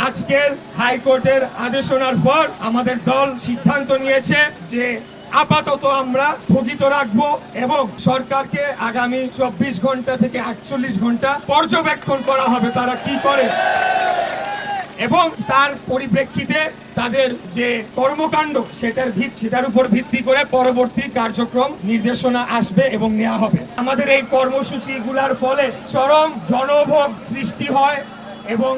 আজকের হাইকোর্টের আদেশ শোনার পর আমাদের দল সিদ্ধান্ত নিয়েছে যে আপাতত আমরা স্থগিত রাখবো এবং সরকারকে আগামী 24 ঘন্টা থেকে 48 ঘন্টা পর্যবেক্ষণ করা হবে তারা কি করে এবং তার পরিপ্রেক্ষিতে তাদের যে কর্মকাণ্ড সেটার উপর ভিত্তি করে পরবর্তী কার্যক্রম নির্দেশনা আসবে এবং নেওয়া হবে। আমাদের এই কর্মসূচিগুলোর ফলে চরম জনভোগ সৃষ্টি হয় এবং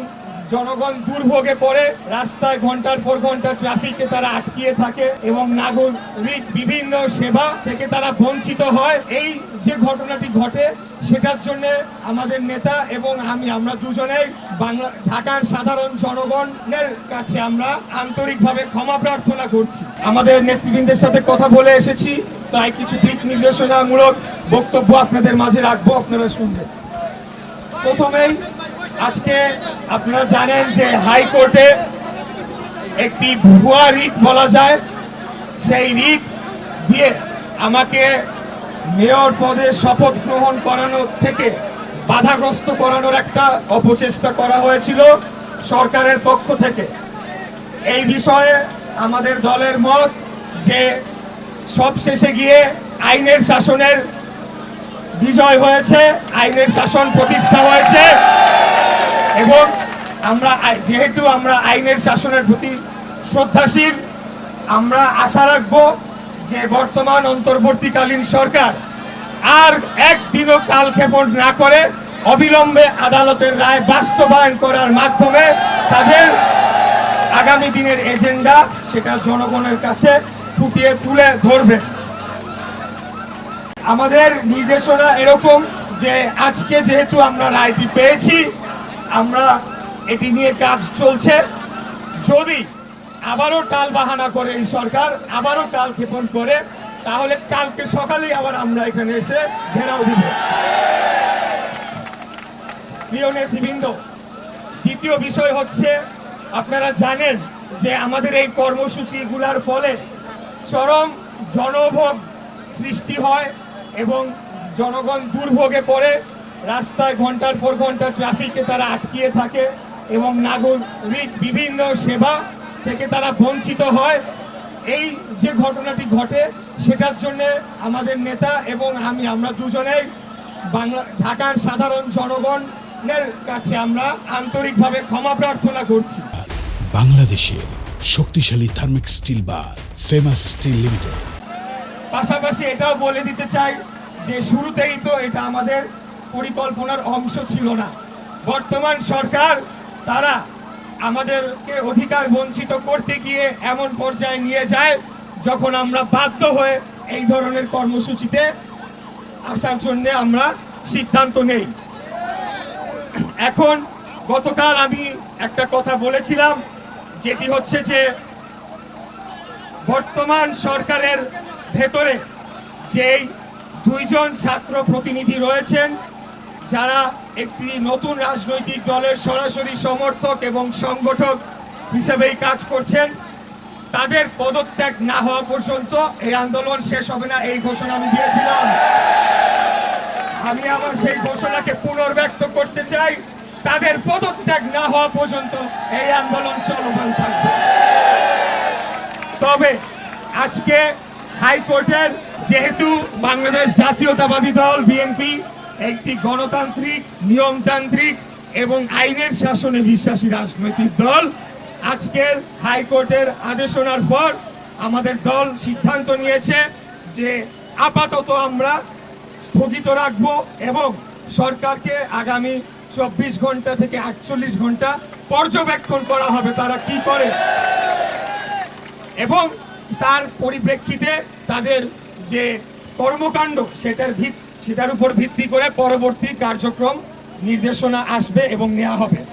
জনগণ দুর্ভোগে পড়ে, রাস্তায় ঘন্টার পর ঘন্টা ট্রাফিকে তারা আটকিয়ে থাকে এবং নাগরিক বিভিন্ন সেবা থেকে তারা বঞ্চিত হয়। এই যে ঘটনাটি ঘটে সেটার জন্য আমাদের নেতা এবং আমরা দুজনেই ঢাকার সাধারণ জনগণের কাছে আমরা আন্তরিকভাবে ক্ষমা প্রার্থনা করছি। আমাদের নেতৃবৃন্দের সাথে কথা বলে এসেছি, তাই কিছু দিক নির্দেশনামূলক বক্তব্য আপনাদের মাঝে রাখবো, আপনারা শুনবেন। প্রথমেই আজকে আপনারা জানেন যে হাইকোর্টে একটি ভুয়া রিট বলা যায়, সেই রিট দিয়ে আমাকে মেয়র পদে শপথ গ্রহণ করানোর থেকে বাধাগ্রস্ত করানোর একটা অপচেষ্টা করা হয়েছিল সরকারের পক্ষ থেকে। এই বিষয়ে আমাদের দলের মত যে সবশেষে গিয়ে আইনের শাসনের বিজয় হয়েছে, আইনের শাসন প্রতিষ্ঠা হয়েছে এবং যেহেতু আমরা আইনের শাসনের প্রতি শ্রদ্ধাশীল, আমরা আশা রাখব যে বর্তমান অন্তর্বর্তীকালীন সরকার আর একদিনও কালক্ষেপণ না করে অবিলম্বে আদালতের রায় বাস্তবায়ন করার মাধ্যমে তাদের আগামী দিনের এজেন্ডা সেটা জনগণের কাছে ফুটিয়ে তুলে ধরবে। আমাদের নির্দেশনা এরকম যে আজকে যেহেতু আমরা রায়টি পেয়েছি, আমরা এটি নিয়ে কাজ চলছে। যদি আবারও টাল বাহানা করে এই সরকার, আবারও কালক্ষেপণ করে, তাহলে কালকে সকালেই আবার আমরা এখানে এসে ঘেরাও দিব। প্রিয় নেতৃবৃন্দ, দ্বিতীয় বিষয় হচ্ছে আপনারা জানেন যে আমাদের এই কর্মসূচিগুলোর ফলে চরম জনভোগ সৃষ্টি হয় এবং জনগণ দুর্ভোগে পড়ে, রাস্তায় ঘন্টার পর ঘন্টা ট্রাফিকে তারা আটকিয়ে থাকে এবং নাগরিক বিভিন্ন সেবা থেকে তারা বঞ্চিত হয়। এই যে ঘটনাটি ঘটে সেটার জন্য আমাদের নেতা এবং আমরা দুজনেই ঢাকার সাধারণ জনগণের কাছে আমরা আন্তরিকভাবে ক্ষমা প্রার্থনা করছি। বাংলাদেশের শক্তিশালী থার্মিক স্টিল বার ফেমাস স্টিল লিমিটেড। পাশাপাশি এটাও বলে দিতে চাই যে শুরুতেই তো এটা আমাদের পরিকল্পনার অংশ ছিল না। বর্তমান সরকার তারা আমাদেরকে অধিকার বঞ্চিত করতে গিয়ে এমন পর্যায়ে নিয়ে যায় যখন আমরা বাধ্য হয়ে এই ধরনের কর্মসূচিতে আসার জন্য আমরা সিদ্ধান্ত নেই। এখন গতকাল আমি একটা কথা বলেছিলাম, যেটি হচ্ছে যে বর্তমান সরকারের ভেতরে যেই দুইজন ছাত্র প্রতিনিধি রয়েছেন যারা একটি নতুন রাজনৈতিক দলের সরাসরি সমর্থক এবং সংগঠক হিসেবেই কাজ করছেন, তাদের পদত্যাগ না হওয়া পর্যন্ত এই আন্দোলন শেষ হবে না, এই ঘোষণা আমি দিয়েছিলাম। আমি আমার সেই ঘোষণাকে পুনর্ব্যক্ত করতে চাই, তাদের পদত্যাগ না হওয়া পর্যন্ত এই আন্দোলন চলমান থাকবে। তবে আজকে হাইকোর্টের যেহেতু বাংলাদেশ জাতীয়তাবাদী দল বিএনপি একটি গণতান্ত্রিক, নিয়মতান্ত্রিক এবং আইনের শাসনে বিশ্বাসী রাজনৈতিক দল, আজকের হাইকোর্টের আদেশ শোনার পর আমাদের দল সিদ্ধান্ত নিয়েছে যে আপাতত আমরা স্থগিত রাখবো এবং সরকারকে আগামী 24 ঘন্টা থেকে 48 ঘন্টা পর্যবেক্ষণ করা হবে তারা কি করে এবং তার পরিপ্রেক্ষিতে তাদের যে কর্মকাণ্ড সেটার উপর ভিত্তি করে পরবর্তী কার্যক্রম নির্দেশনা আসবে এবং নেওয়া হবে।